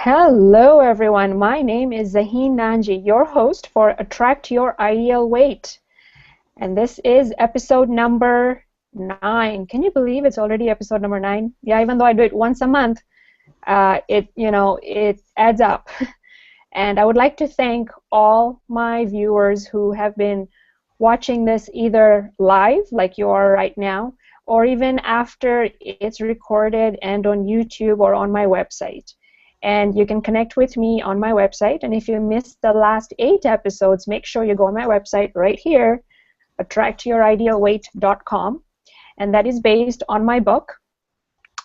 Hello everyone, my name is Zaheen Nanji, your host for Attract Your Ideal Weight. And this is episode number 9. Can you believe it's already episode number 9? Yeah, even though I do it once a month, it adds up. And I would like to thank all my viewers who have been watching this either live, like you are right now, or even after it's recorded and on YouTube or on my website. And you can connect with me on my website. And if you missed the last 8 episodes, make sure you go on my website right here, attractyouриdealweight.com. And that is based on my book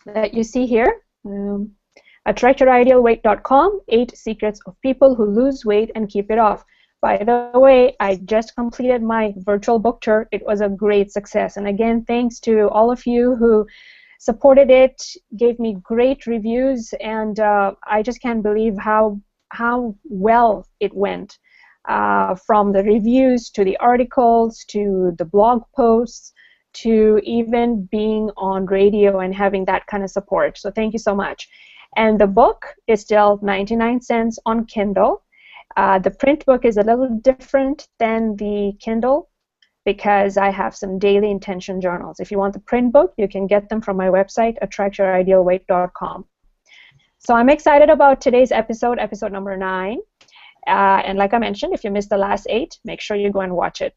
that you see here, attractyouриdealweight.com, 8 Secrets of People Who Lose Weight and Keep It Off. By the way, I just completed my virtual book tour. It was a great success. And again, thanks to all of you who supported it, gave me great reviews, and I just can't believe how well it went. From the reviews to the articles to the blog posts to even being on radio and having that kind of support. So thank you so much. And the book is still 99 cents on Kindle. The print book is a little different than the Kindle because I have some daily intention journals. If you want the print book, you can get them from my website, attractyouриdealweight.com. So I'm excited about today's episode, episode number 9. And like I mentioned, if you missed the last 8, make sure you go and watch it.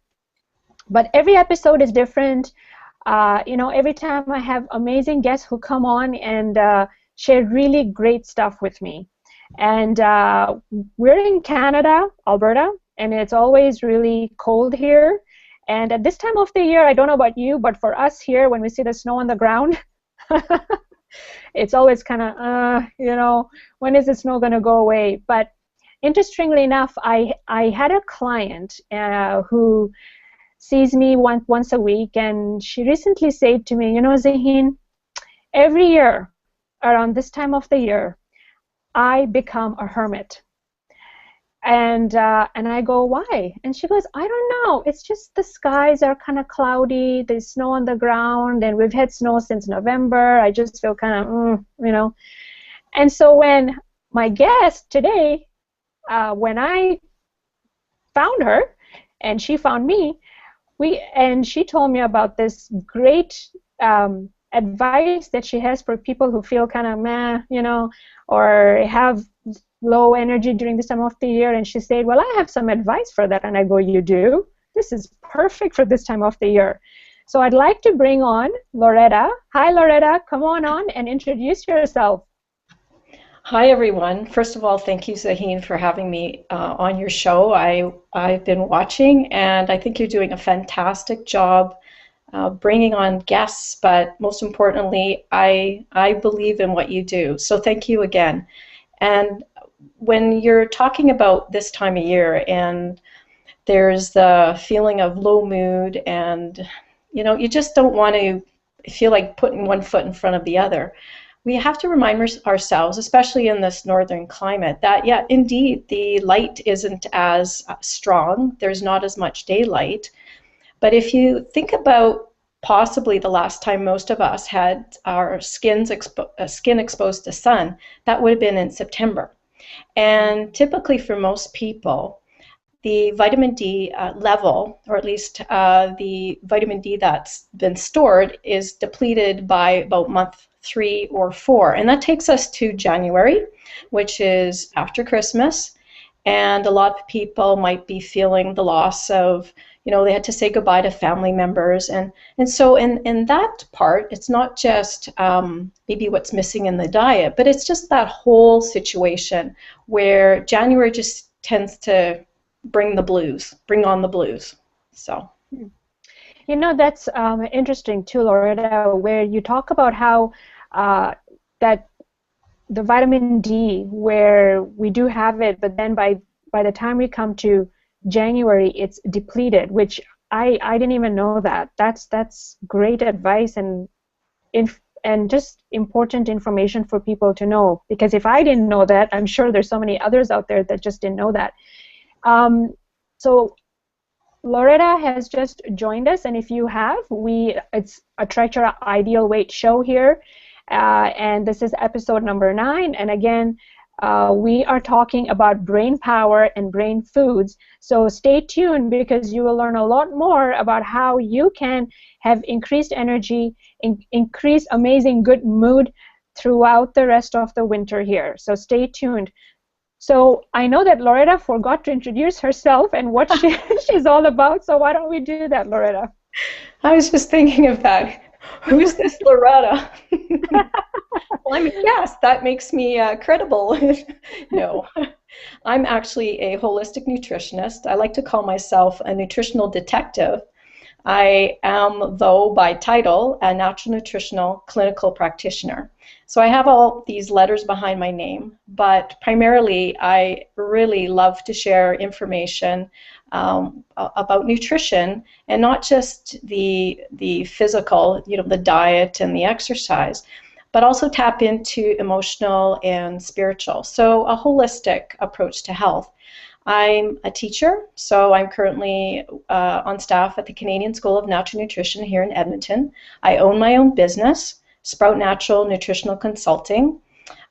But every episode is different. Every time I have amazing guests who come on and share really great stuff with me. And we're in Canada, Alberta, and it's always really cold here. And at this time of the year, I don't know about you, but for us here, when we see the snow on the ground, it's always kind of, when is the snow going to go away? But interestingly enough, I had a client who sees me once a week, and she recently said to me, Zaheen, every year around this time of the year, I become a hermit. And I go, why? And she goes, I don't know. It's just the skies are kind of cloudy. There's snow on the ground, and we've had snow since November. I just feel kind of, And so when my guest today, when I found her and she found me, she told me about this great advice that she has for people who feel kind of meh, or have low energy during this time of the year. And she said, well, I have some advice for that. And I go, you do? This is perfect for this time of the year. So I'd like to bring on Loretta. Hi, Loretta. Come on and introduce yourself. Hi, everyone. First of all, thank you, Zaheen, for having me on your show. I've been watching, and I think you're doing a fantastic job bringing on guests, but most importantly, I believe in what you do. So thank you again. And when you're talking about this time of year and there's the feeling of low mood and, you just don't want to feel like putting one foot in front of the other, we have to remind ourselves, especially in this northern climate, that, yeah, indeed, the light isn't as strong. There's not as much daylight. But if you think about possibly the last time most of us had our skin exposed to sun, that would have been in September. And typically for most people, the vitamin D level, or at least the vitamin D that's been stored, is depleted by about month 3 or 4. And that takes us to January, which is after Christmas. And a lot of people might be feeling the loss of, they had to say goodbye to family members. And so in that part, it's not just maybe what's missing in the diet, but it's just that whole situation where January just tends to bring on the blues. So. That's interesting too, Loretta, where you talk about how that the vitamin D, where we do have it, but then by the time we come to January, it's depleted, which I didn't even know that. That's great advice and just important information for people to know, because if I didn't know that, I'm sure there's so many others out there that just didn't know that. So Loretta has just joined us, and if you have, it's Attract Your Ideal Weight show here, and this is episode number 9. And again, We are talking about brain power and brain foods. So stay tuned because you will learn a lot more about how you can have increased energy, increase amazing good mood throughout the rest of the winter here. So stay tuned. So I know that Loretta forgot to introduce herself and what she's all about. So why don't we do that, Loretta? I was just thinking of that. Who's this Loretta? Well, I'm a guest. That makes me credible. No, I'm actually a holistic nutritionist. I like to call myself a nutritional detective. I am, though, by title, a natural nutritional clinical practitioner. So I have all these letters behind my name, but primarily I really love to share information about nutrition, and not just the physical, the diet and the exercise, but also tap into emotional and spiritual. So a holistic approach to health. I'm a teacher, so I'm currently on staff at the Canadian School of Natural Nutrition here in Edmonton. I own my own business, Sprout Natural Nutritional Consulting.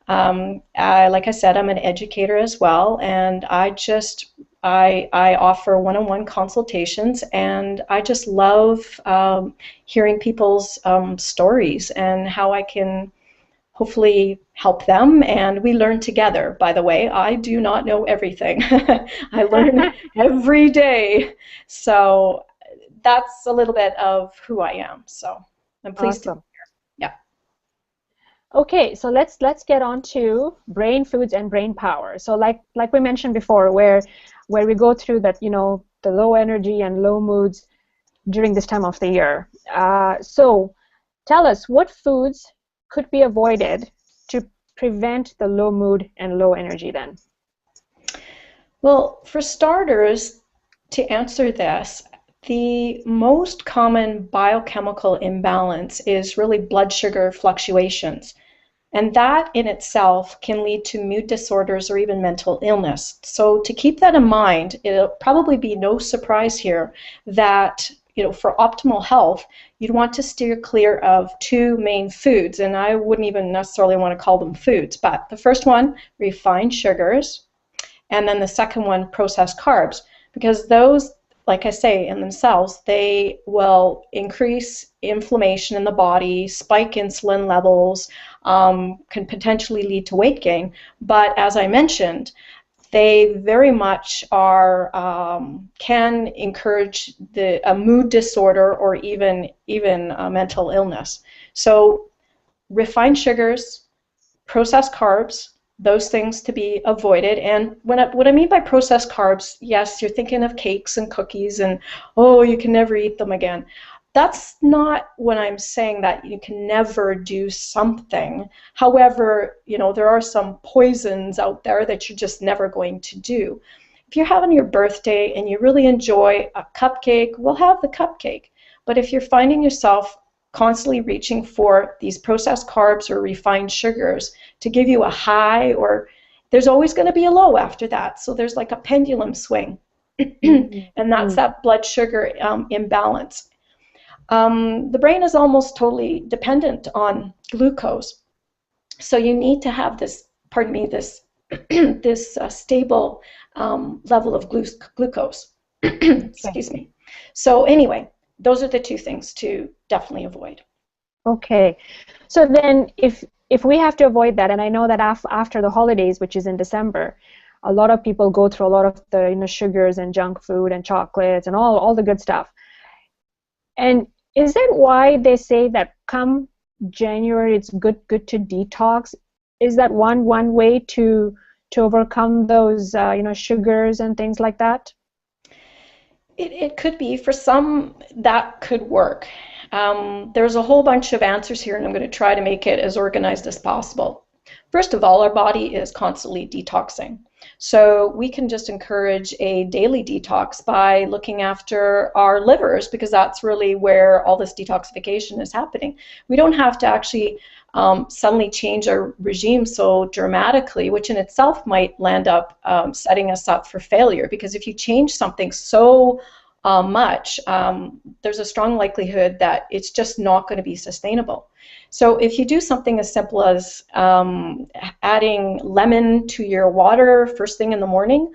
Like I said, I'm an educator as well, and I offer one-on-one consultations, and I just love hearing people's stories and how I can hopefully help them, and we learn together. By the way, I do not know everything. I learn every day. So that's a little bit of who I am. So I'm pleased to be here. Yeah. Okay, so let's get on to brain foods and brain power. So like we mentioned before, where we go through that, the low energy and low moods during this time of the year. So tell us, what foods could be avoided to prevent the low mood and low energy then? Well, for starters, to answer this, the most common biochemical imbalance is really blood sugar fluctuations. And that in itself can lead to mood disorders or even mental illness. So to keep that in mind, it'll probably be no surprise here that for optimal health, you'd want to steer clear of two main foods, and I wouldn't even necessarily want to call them foods, but the first one, refined sugars, and then the second one, processed carbs, because those, like I say, in themselves, they will increase inflammation in the body, spike insulin levels, can potentially lead to weight gain, but as I mentioned, they very much are can encourage a mood disorder or even mental illness. So refined sugars, processed carbs, those things to be avoided. And what I mean by processed carbs, yes, you're thinking of cakes and cookies and, oh, you can never eat them again. That's not when I'm saying that you can never do something. However, there are some poisons out there that you're just never going to do. If you're having your birthday and you really enjoy a cupcake, we'll have the cupcake. But if you're finding yourself constantly reaching for these processed carbs or refined sugars to give you a high, or there's always going to be a low after that. So there's like a pendulum swing. And that's that blood sugar imbalance. The brain is almost totally dependent on glucose. So you need to have this, this stable level of glucose. Excuse me. So anyway, those are the two things to definitely avoid. Okay. So then if we have to avoid that, and I know that after the holidays, which is in December, a lot of people go through a lot of the sugars and junk food and chocolates and all the good stuff. And is that why they say that come January it's good to detox? Is that one way to overcome those sugars and things like that? It could be. For some, that could work. There's a whole bunch of answers here, and I'm going to try to make it as organized as possible. First of all, our body is constantly detoxing. So we can just encourage a daily detox by looking after our livers, because that's really where all this detoxification is happening. We don't have to actually suddenly change our regime so dramatically, which in itself might land up setting us up for failure. Because if you change something so much, there's a strong likelihood that it's just not going to be sustainable. So if you do something as simple as adding lemon to your water first thing in the morning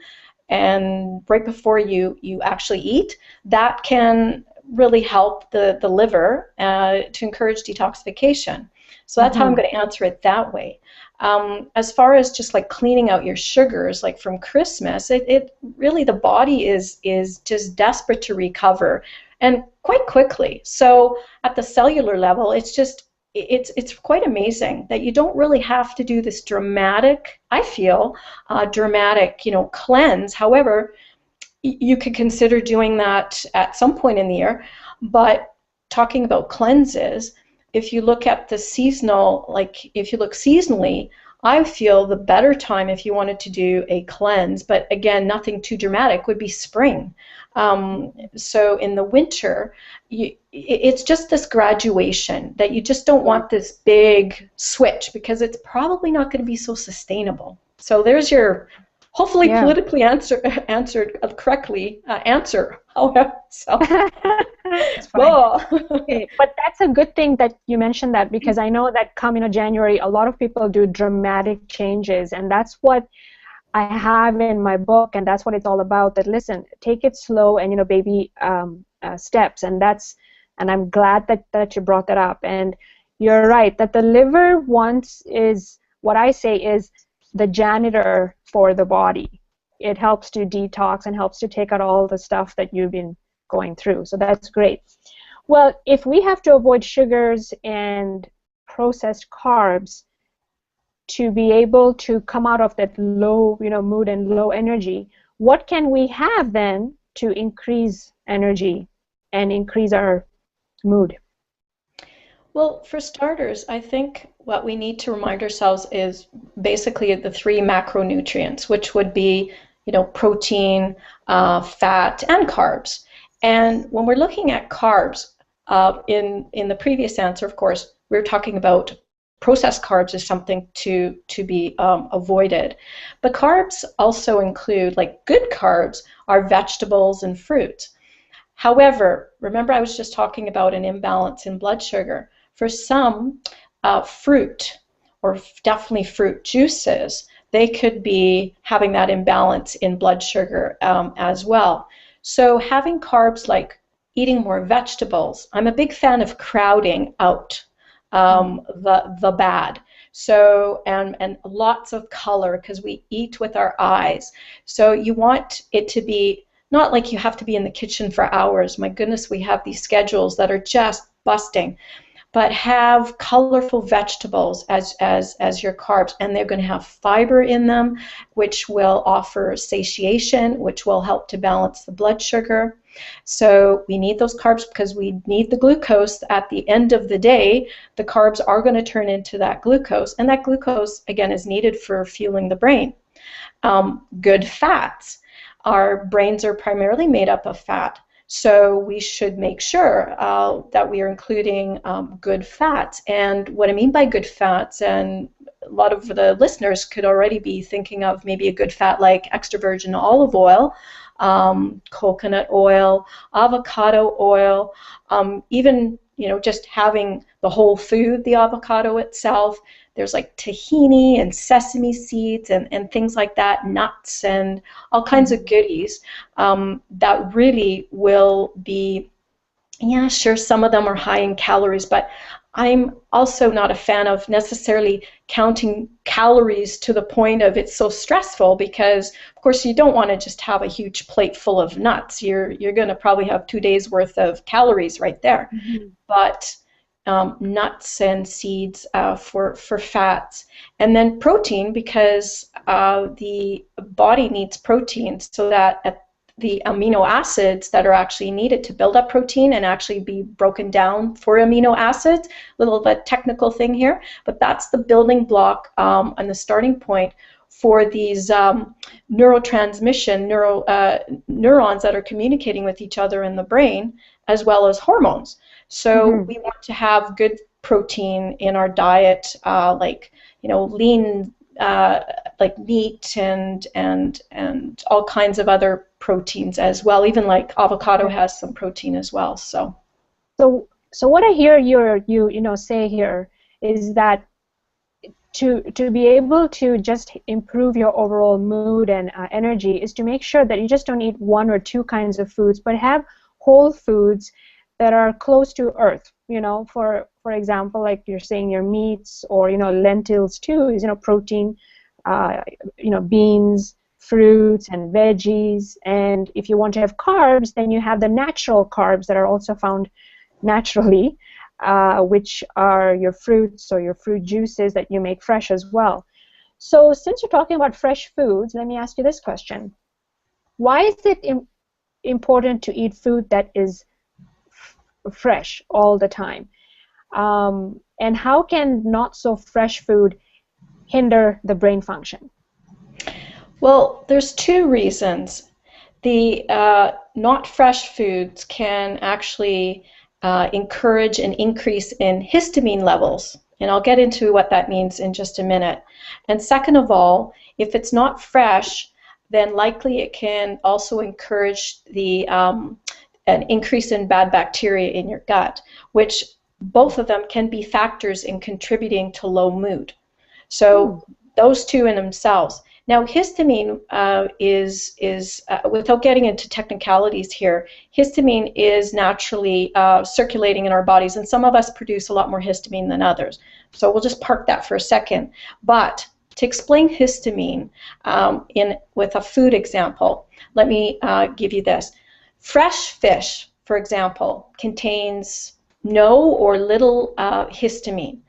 and right before you actually eat, that can really help the liver to encourage detoxification. So that's how I'm going to answer it that way. As far as just like cleaning out your sugars, like from Christmas, it really, the body is just desperate to recover, and quite quickly. So at the cellular level, it's quite amazing that you don't really have to do this dramatic, I feel, dramatic, cleanse. However, you could consider doing that at some point in the year. But talking about cleanses, if you look at the seasonal, like if you look seasonally, I feel the better time if you wanted to do a cleanse, but again, nothing too dramatic, would be spring. So in the winter, it's just this graduation that you just don't want this big switch, because it's probably not going to be so sustainable. So there's your hopefully politically answered correctly answer. However, so. That's fine. Okay. But that's a good thing that you mentioned that, because I know that come January, a lot of people do dramatic changes, and that's what I have in my book, and that's what it's all about. That listen, take it slow and baby steps, and I'm glad that you brought that up. And you're right that the liver is what I say is the janitor for the body. It helps to detox and helps to take out all the stuff that you've been going through. So that's great. Well, if we have to avoid sugars and processed carbs to be able to come out of that low, mood and low energy, what can we have then to increase energy and increase our mood? Well, for starters, I think what we need to remind ourselves is basically the three macronutrients, which would be, protein, fat, and carbs. And when we're looking at carbs, in the previous answer, of course, we were talking about processed carbs is something to be avoided. But carbs also include, like good carbs are vegetables and fruit. However, remember I was just talking about an imbalance in blood sugar. For some fruit, or definitely fruit juices, they could be having that imbalance in blood sugar as well. So having carbs, like eating more vegetables, I'm a big fan of crowding out the bad. So, and lots of color, because we eat with our eyes. So you want it to be not like you have to be in the kitchen for hours. My goodness, we have these schedules that are just busting. But have colorful vegetables as your carbs, and they're going to have fiber in them, which will offer satiation, which will help to balance the blood sugar. So we need those carbs because we need the glucose at the end of the day. The carbs are going to turn into that glucose, and that glucose, again, is needed for fueling the brain. Good fats. Our brains are primarily made up of fat. So we should make sure that we are including good fats. And what I mean by good fats, and a lot of the listeners could already be thinking of maybe a good fat like extra virgin olive oil, coconut oil, avocado oil, even just having the whole food, the avocado itself. There's like tahini and sesame seeds and things like that, nuts and all kinds of goodies that really will be, yeah, sure, some of them are high in calories, but I'm also not a fan of necessarily counting calories to the point of it's so stressful, because of course you don't want to just have a huge plate full of nuts. You're going to probably have 2 days worth of calories right there. But nuts and seeds for fats, and then protein, because the body needs protein so that the amino acids that are actually needed to build up protein and actually be broken down for amino acids. A little of a technical thing here, but that's the building block and the starting point for these neurotransmission neurons that are communicating with each other in the brain, as well as hormones. So we want to have good protein in our diet, like lean, like meat and all kinds of other proteins as well. Even like avocado Right. has some protein as well. So So what I hear you say here is that to be able to just improve your overall mood and energy is to make sure that you just don't eat one or two kinds of foods, but have whole foods that are close to earth. For example, like you're saying, your meats, or lentils too is protein. Uh, beans, fruits, and veggies. And if you want to have carbs, then you have the natural carbs that are also found naturally, which are your fruits or your fruit juices that you make fresh as well. So since you're talking about fresh foods, let me ask you this question. Why is it important to eat food that is fresh all the time? And how can not so fresh food hinder the brain function? well, there's two reasons. The not fresh foods can actually encourage an increase in histamine levels, and I'll get into what that means in just a minute. And second of all, if it's not fresh, then likely it can also encourage an increase in bad bacteria in your gut, which both of them can be factors in contributing to low mood. Hmm. So those two in themselves. Now, histamine without getting into technicalities here, histamine is naturally circulating in our bodies, and some of us produce a lot more histamine than others. So we'll just park that for a second. But to explain histamine with a food example, let me give you this. Fresh fish, for example, contains no or little histamine,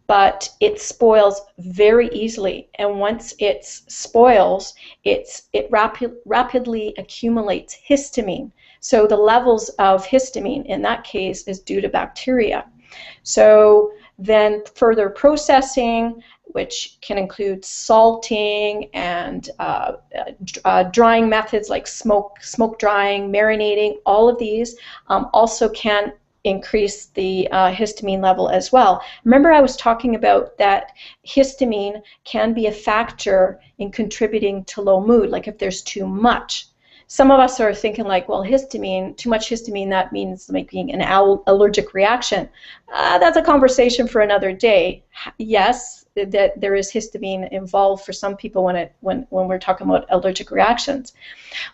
but it spoils very easily. And once it spoils, it rapidly accumulates histamine. So the levels of histamine in that case is due to bacteria. So then further processing, which can include salting and drying methods like smoke drying, marinating, all of these also can increase the histamine level as well. Remember, I was talking about that histamine can be a factor in contributing to low mood, like if there's too much. Some of us are thinking like, well, histamine, too much histamine, that means making an allergic reaction. That's a conversation for another day. Yes, that there is histamine involved for some people when we're talking about allergic reactions.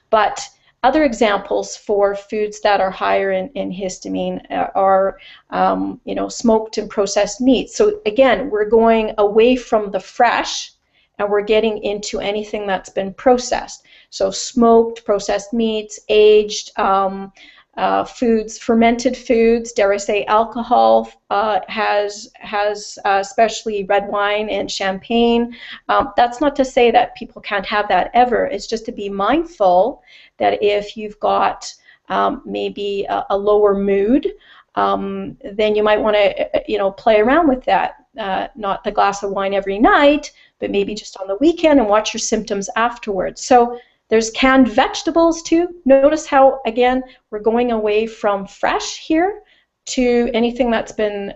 But other examples for foods that are higher in histamine are, smoked and processed meats. So again, we're going away from the fresh and we're getting into anything that's been processed. So smoked, processed meats, aged foods, fermented foods, dare I say alcohol has especially red wine and champagne. That's not to say that people can't have that ever. It's just to be mindful that if you've got maybe a lower mood, then you might want to play around with that. Not the glass of wine every night, but maybe just on the weekend and watch your symptoms afterwards. So there's canned vegetables too. Notice how, again, we're going away from fresh here to anything that's been,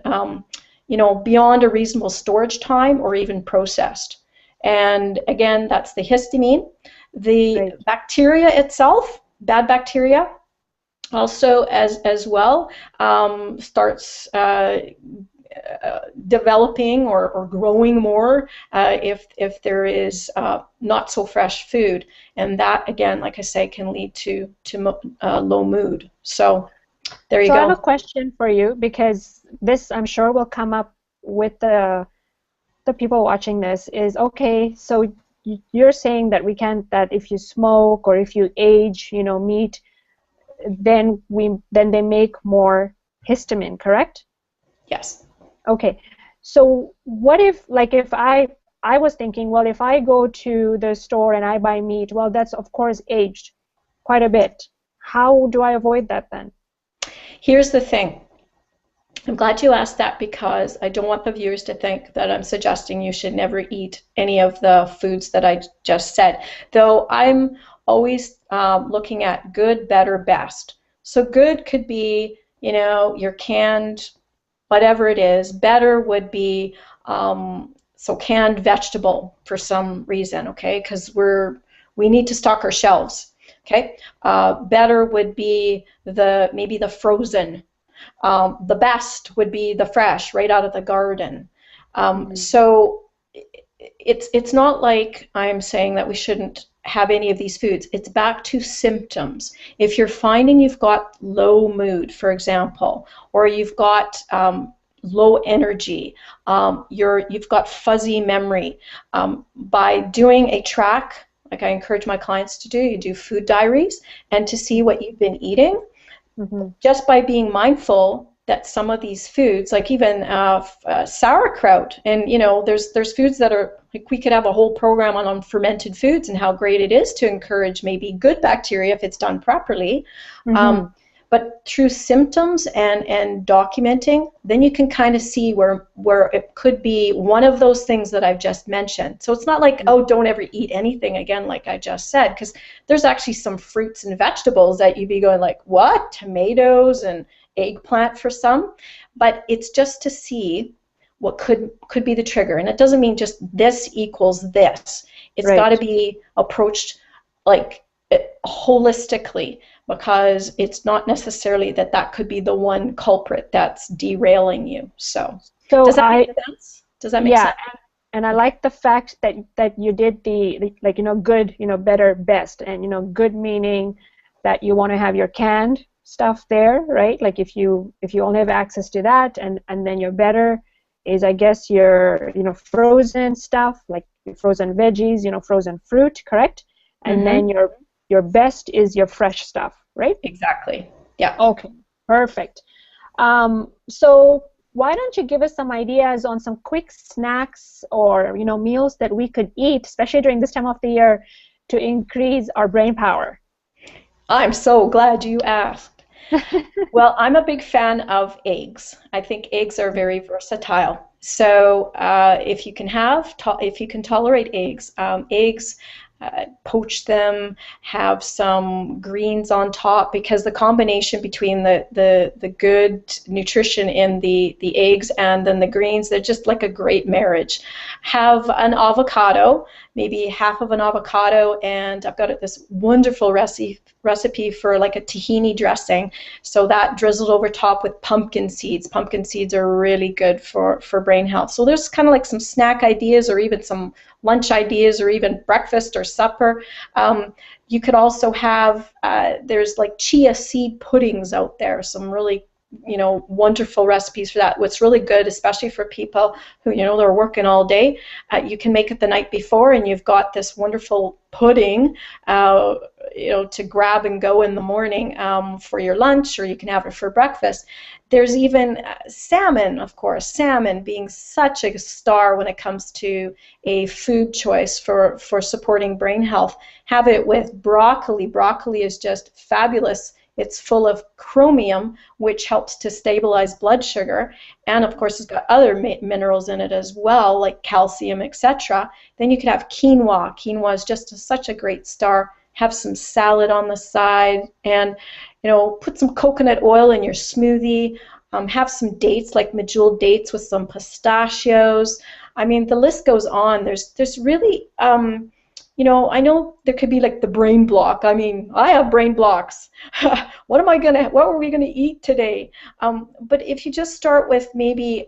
beyond a reasonable storage time or even processed. And again, that's the histamine. The Right. bacteria itself, bad bacteria, also as well, starts developing or growing more if there is not so fresh food, and that again, like I say, can lead to low mood. So there you So I have a go. question for you, because this I'm sure will come up with the people watching this. Is okay, so you're saying that that if you smoke or if you age meat, then they make more histamine, correct? Yes. Okay. So what if, like, if I was thinking, well, if I go to the store and I buy meat, well, that's of course aged quite a bit. How do I avoid that then? Here's the thing. I'm glad you asked that because I don't want the viewers to think that I'm suggesting you should never eat any of the foods that I just said, though I'm always looking at good, better, best. So good could be, your canned whatever it is. Better would be So canned vegetable for some reason, okay, because we need to stock our shelves, okay. Better would be maybe the frozen. The best would be the fresh, right out of the garden. So it's not like I'm saying that we shouldn't have any of these foods. It's back to symptoms. If you're finding you've got low mood, for example, or you've got low energy, you've got fuzzy memory, by doing a track, like I encourage my clients to do, you do food diaries and to see what you've been eating. Just by being mindful that some of these foods, like even sauerkraut, and there's foods that are like, we could have a whole program on fermented foods and how great it is to encourage maybe good bacteria if it's done properly. But through symptoms and documenting, then you can kind of see where it could be one of those things that I've just mentioned. So it's not like, oh, don't ever eat anything again, like I just said, because there's actually some fruits and vegetables that you'd be going like, what? Tomatoes and eggplant for some. But it's just to see what could be the trigger. And it doesn't mean just this equals this. It's got to be approached like holistically, because it's not necessarily that could be the one culprit that's derailing you. So does that make sense? Does that make sense? And I like the fact that you did the like, good, better, best, and good meaning that you want to have your canned stuff there, right? Like if you only have access to that, and then your better is, I guess, your frozen stuff, like your frozen veggies, frozen fruit, correct? And then your best is your fresh stuff, right? Exactly. Yeah. Okay. Perfect. So why don't you give us some ideas on some quick snacks or meals that we could eat, especially during this time of the year, to increase our brain power? I'm so glad you asked. Well, I'm a big fan of eggs. I think eggs are very versatile. So if you can tolerate eggs, poach them, have some greens on top, because the combination between the good nutrition in the eggs and then the greens, they're just like a great marriage. Have an avocado, maybe half of an avocado, and I've got this wonderful recipe for like a tahini dressing, so that drizzled over top with pumpkin seeds. Pumpkin seeds are really good for brain health. So there's kind of like some snack ideas, or even some lunch ideas, or even breakfast or supper. You could also have, there's like chia seed puddings out there, some really wonderful recipes for that. What's really good, especially for people who they're working all day, you can make it the night before, and you've got this wonderful pudding to grab and go in the morning for your lunch, or you can have it for breakfast. There's even salmon, of course, salmon being such a star when it comes to a food choice for supporting brain health. Have it with broccoli. Broccoli is just fabulous. It's full of chromium, which helps to stabilize blood sugar, and of course it's got other minerals in it as well, like calcium, etc. Then you could have quinoa. Quinoa is just such a great star. Have some salad on the side, and put some coconut oil in your smoothie. Have some dates, like medjool dates with some pistachios. I mean, the list goes on. There's really I know there could be like the brain block. I mean, I have brain blocks. What are we gonna eat today? But if you just start with maybe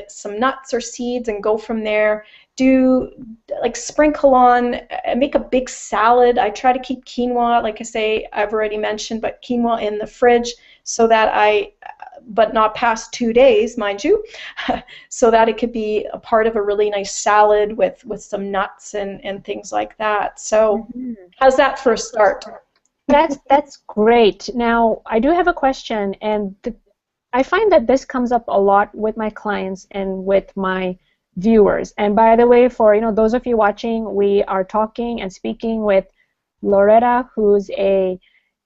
some nuts or seeds and go from there, do like sprinkle on, make a big salad. I try to keep quinoa, like I say, I've already mentioned, but quinoa in the fridge so that but not past 2 days, mind you, so that it could be a part of a really nice salad with some nuts and things like that. So how's that for a start? That's great. Now, I do have a question, and I find that this comes up a lot with my clients and with my viewers. And by the way, for those of you watching, we are talking and speaking with Loretta, who's a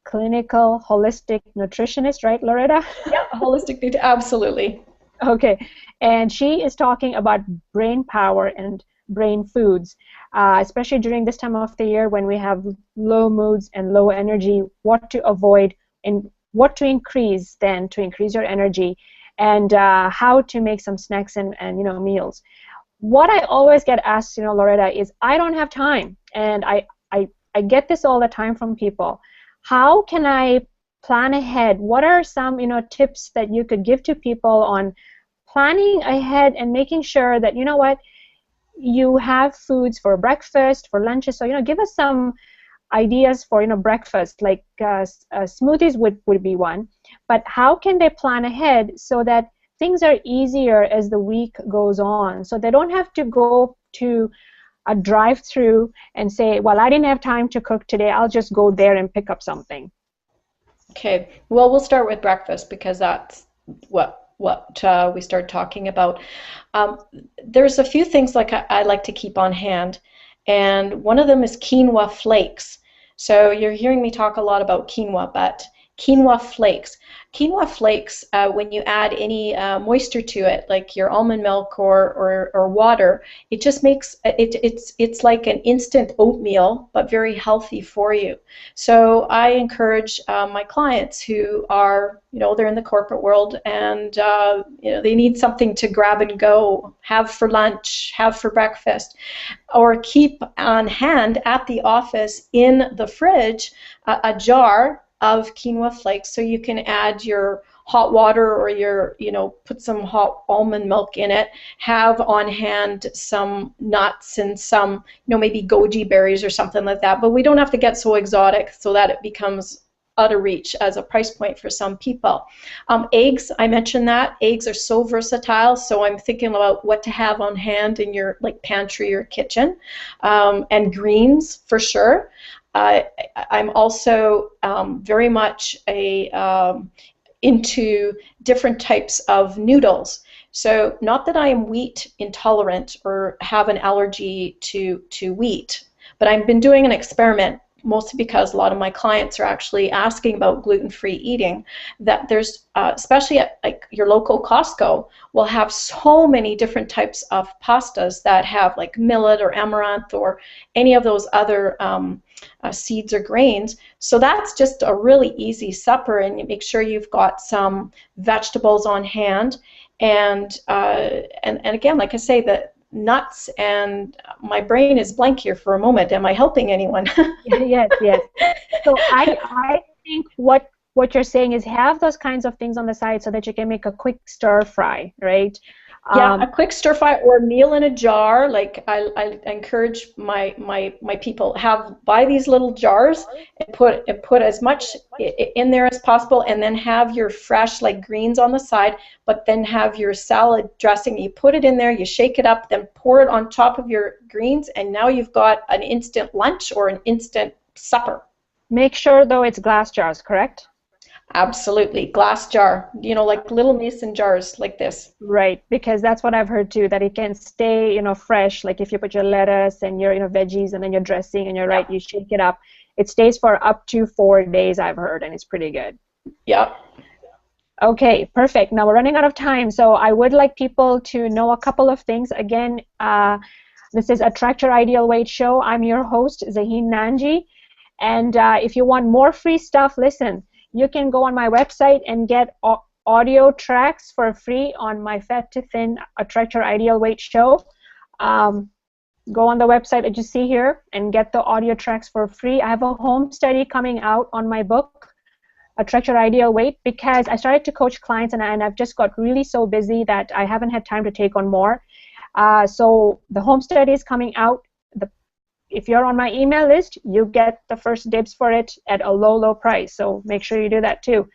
clinical holistic nutritionist, right, Loretta? Yeah, holistic, absolutely. Okay, and she is talking about brain power and brain foods, especially during this time of the year when we have low moods and low energy, what to avoid and what to increase then to increase your energy, and how to make some snacks and meals. what I always get asked, Loretta, is I don't have time, and I get this all the time from people. How can I plan ahead? What are some, tips that you could give to people on planning ahead and making sure that, what, you have foods for breakfast, for lunches? So, give us some ideas for, breakfast, like smoothies would be one. But how can they plan ahead so that things are easier as the week goes on, so they don't have to go to a drive-through and say, well, I didn't have time to cook today, I'll just go there and pick up something. Okay, well, we'll start with breakfast because that's what we started talking about. There's a few things like I like to keep on hand, and one of them is quinoa flakes. So you're hearing me talk a lot about quinoa, but quinoa flakes. Quinoa flakes, when you add any moisture to it, like your almond milk or water, it just makes it's like an instant oatmeal, but very healthy for you. So I encourage my clients who are, they're in the corporate world and they need something to grab and go, have for lunch, have for breakfast, or keep on hand at the office in the fridge a jar of quinoa flakes, so you can add your hot water or your, put some hot almond milk in it, have on hand some nuts and some, maybe goji berries or something like that. But we don't have to get so exotic so that it becomes out of reach as a price point for some people. Eggs, I mentioned that. Eggs are so versatile, so I'm thinking about what to have on hand in your pantry or kitchen. And greens, for sure. I'm also very much into different types of noodles. So not that I am wheat intolerant or have an allergy to wheat, but I've been doing an experiment, mostly because a lot of my clients are actually asking about gluten-free eating, that there's, especially at like your local Costco, will have so many different types of pastas that have like millet or amaranth or any of those other seeds or grains. So that's just a really easy supper, and you make sure you've got some vegetables on hand. And again, like I say, the nuts, and my brain is blank here for a moment. Am I helping anyone? Yes, yes. So I think what you're saying is have those kinds of things on the side so that you can make a quick stir fry, right? Yeah, a quick stir fry or a meal in a jar. Like I encourage my people buy these little jars and put as much in there as possible, and then have your fresh greens on the side, but then have your salad dressing. You put it in there, you shake it up, then pour it on top of your greens, and now you've got an instant lunch or an instant supper. Make sure though it's glass jars, correct? Absolutely. Glass jar, like little mason jars like this. Right, because that's what I've heard too, that it can stay, fresh. Like if you put your lettuce and your, veggies and then your dressing, and you're right, you shake it up, it stays for up to 4 days, I've heard, and it's pretty good. Yeah. Okay, perfect. Now we're running out of time, so I would like people to know a couple of things. Again, this is Attract Your Ideal Weight Show. I'm your host, Zaheen Nanji, and if you want more free stuff, listen. You can go on my website and get audio tracks for free on my Fat to Thin Attract Your Ideal Weight Show. Go on the website that you see here and get the audio tracks for free. I have a home study coming out on my book, Attract Your Ideal Weight, because I started to coach clients and I've just got really so busy that I haven't had time to take on more. So the home study is coming out. If you're on my email list, you get the first dibs for it at a low, low price. So make sure you do that too.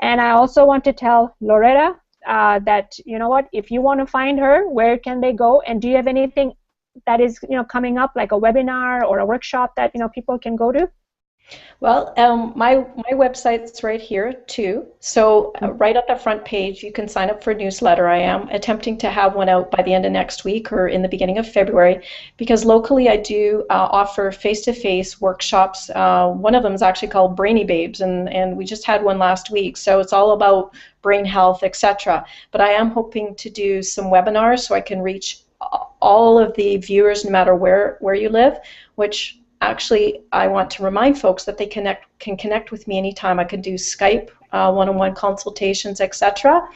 And I also want to tell Loretta that, if you want to find her, where can they go? And do you have anything that is, coming up, like a webinar or a workshop that, people can go to? Well, my website's right here too. So right at the front page, you can sign up for a newsletter. I am attempting to have one out by the end of next week or in the beginning of February, because locally I do offer face-to-face workshops. One of them is actually called Brainy Babes, and we just had one last week. So it's all about brain health, etc. But I am hoping to do some webinars so I can reach all of the viewers, no matter where you live, which actually, I want to remind folks that they can connect with me anytime. I can do Skype, one-on-one consultations, etc.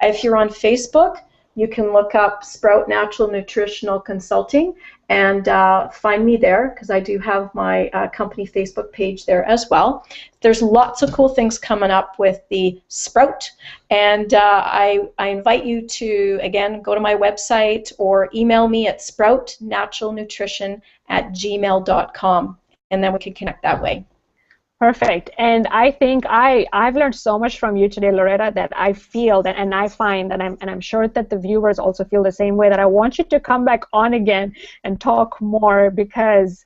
If you're on Facebook, you can look up Sprout Natural Nutritional Consulting and find me there, because I do have my company Facebook page there as well. There's lots of cool things coming up with the Sprout, and I invite you to, again, go to my website or email me at sproutnaturalnutrition@gmail.com, and then we can connect that way. Perfect. And I think I've learned so much from you today, Loretta, that I feel that, and I find that I'm sure that the viewers also feel the same way, that I want you to come back on again and talk more, because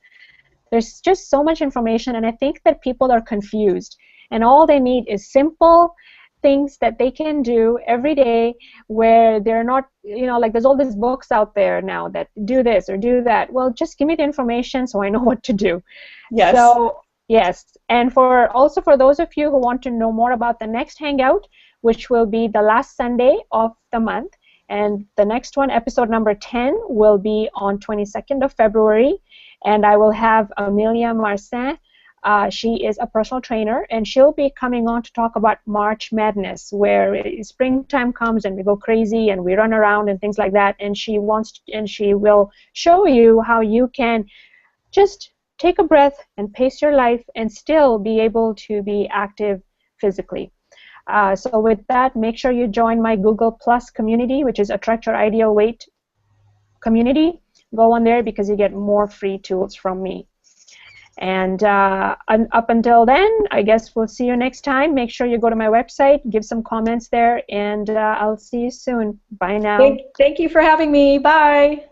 there's just so much information, and I think that people are confused, and all they need is simple things that they can do every day, where they're not, like there's all these books out there now that do this or do that. Well, just give me the information so I know what to do. Yes. So, yes, and also for those of you who want to know more about the next Hangout, which will be the last Sunday of the month, and the next one, episode number 10, will be on 22nd of February, and I will have Amelia Marcin. She is a personal trainer, and she'll be coming on to talk about March Madness, where springtime comes and we go crazy and we run around and things like that, and she will show you how you can just take a breath and pace your life and still be able to be active physically. So with that, make sure you join my Google Plus community, which is Attract Your Ideal Weight community. Go on there because you get more free tools from me. And up until then, I guess we'll see you next time. Make sure you go to my website, give some comments there, and I'll see you soon. Bye now. Thank you for having me. Bye.